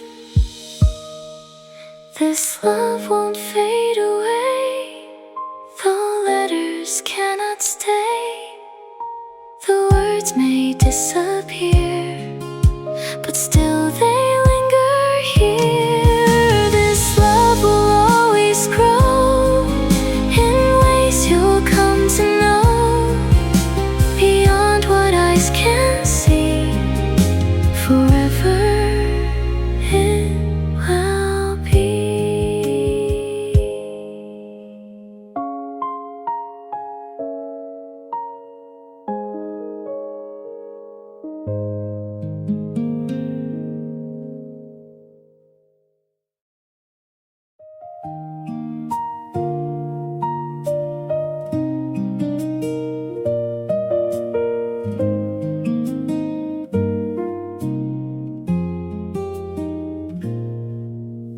This love won't fade away, though letters cannot stay. The words may disappear, but still they linger here. This love will always grow in ways you'll come to know. Beyond what eyes can see, forever it will be.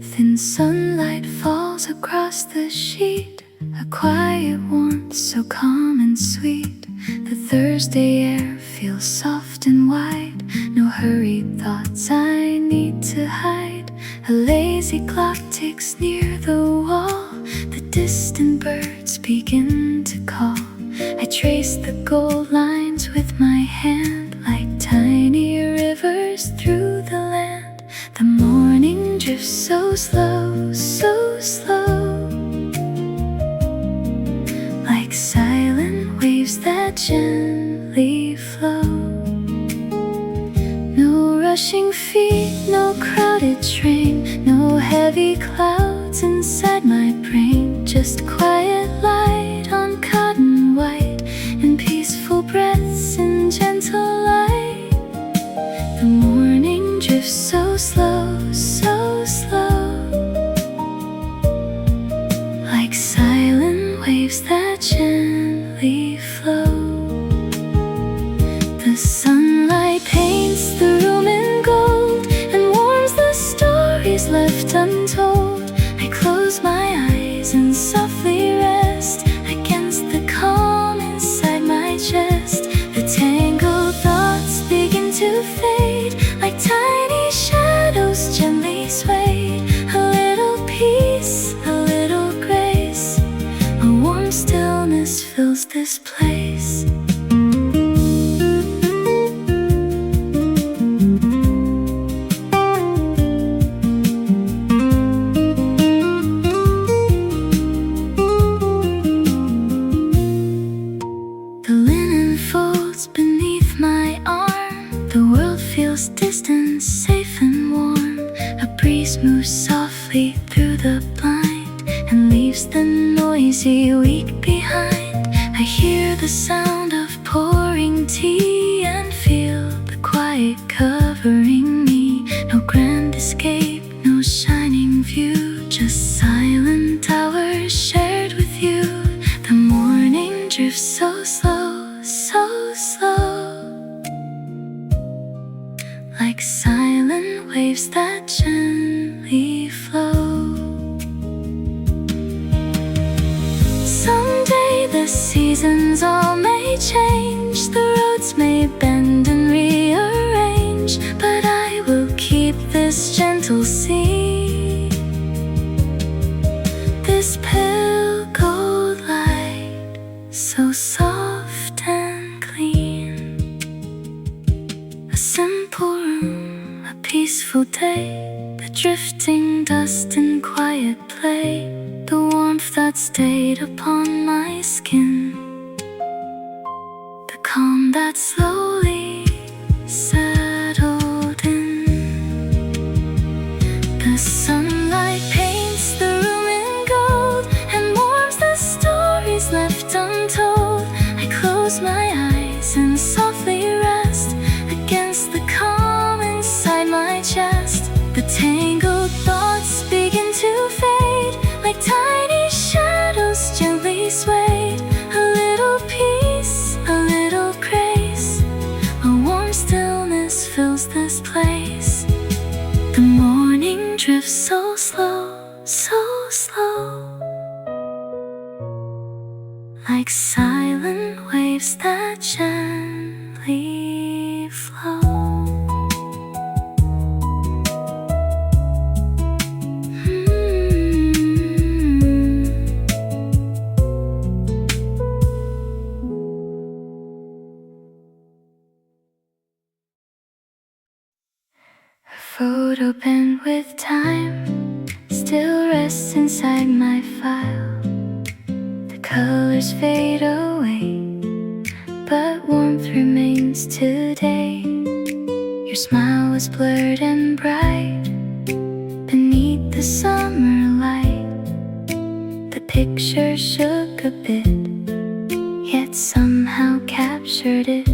Thin sunlight falls across the sheet, a quiet warmth so calm and sweet. The Thursday air feels soft and wide, no hurried thoughts I need to hide. A lazy clock ticks near the wall, the distant birds begin to call. I trace the gold lines with my hand, like tiny rivers through the land. The morning drifts so slow, so slow, like silent waves that gently flow. No rush rushing feet, no crowded train, no heavy clouds inside my brain. Just quiet light on cotton white and peaceful breaths in gentle light. The morning drifts so slow, so slow, like silent waves that gently flow. The sunlight paints the room in gold and warms the stories left untold. I close my eyes and softly rest against the calm inside my chest. The tangled thoughts begin to fade like tiny shadows gently swayed. A little peace, a little grace, a warm stillness fills this place. Distant, safe and warm. A breeze moves softly through the blind and leaves the noisy week behind. I hear the sound of pouring tea and feel the quiet covering me. No grand escape, no shining view, just silent hours shared with you. The morning drifts so slow, so slow, like silent waves that gently flow. Someday the seasons all may change, the roads may bend and rearrange, but I will keep this gentle sea, this pale gold light, so soft and clean. A simple room, a peaceful day, the drifting dust and quiet play, the warmth that stayed upon my skin, the calm that slowly settled in. The sunlight paints the room in gold and warms the stories left untold. I close my eyes and softly rest against the calm inside my chest. The tangled thoughts begin to fade like tiny shadows gently swayed. A little peace, a little grace, a warm stillness fills this place. The morning drifts so slow, so slow, like silent waves that gently flow. A photo bent with time still rests inside my file. The colors fade away, but warmth remains today. Your smile was blurred and bright beneath the summer light. The picture shook a bit, yet somehow captured it.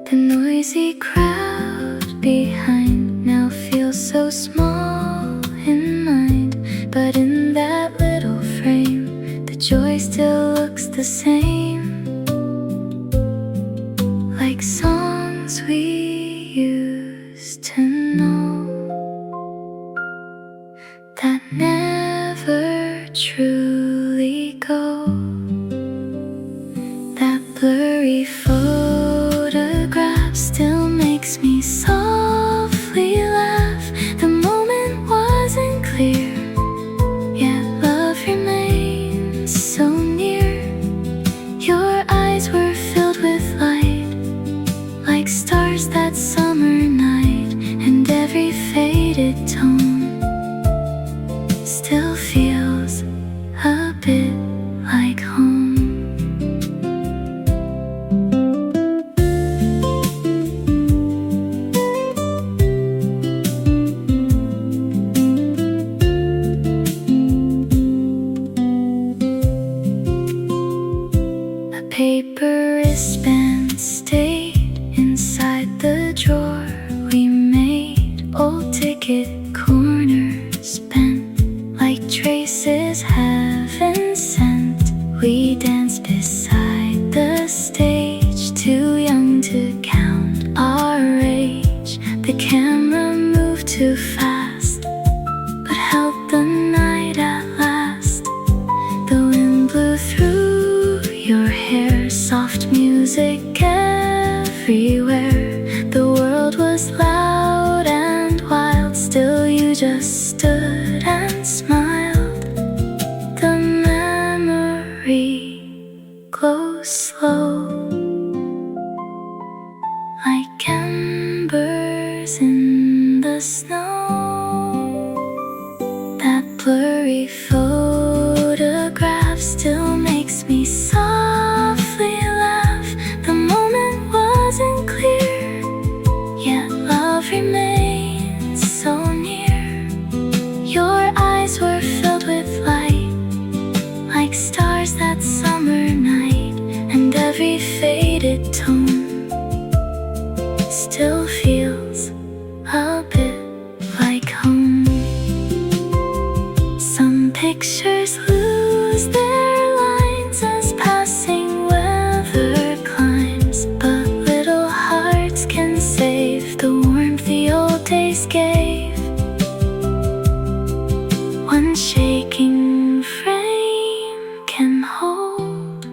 The noisy crowd behind now feels so small in mind, but in that little frame, the joy still looks the same, like songs we used to know that never truly go. That blurry photograph still makes me softly laugh. The moment wasn't clear, yet love remains so near. Your eyes were filled with light, like stars that summer night, and every faded tone still feels a bit like home. stood and smiled. The memory glows slow, like embers in the snow. That blurry photograph still makes me softly laugh. The moment wasn't clear, yet love remains so near. Your eyes were filled with light, like stars that summer night, and every faded tone still feels a bit like home. Some pictures lose their lines as passing weather climbs, but little hearts can save the warmth the old days gave. One shaking frame can hold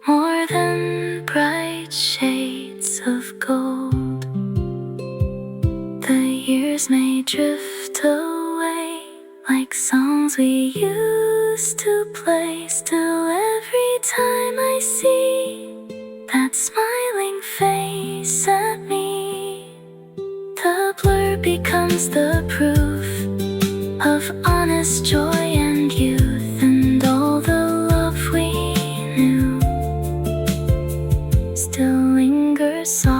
more than bright shades of gold. The years may drift away like songs we used to play. Still every time I see that smiling face at me, the blur becomes the proof of honest joy and youth, and all the love we knew still lingers soft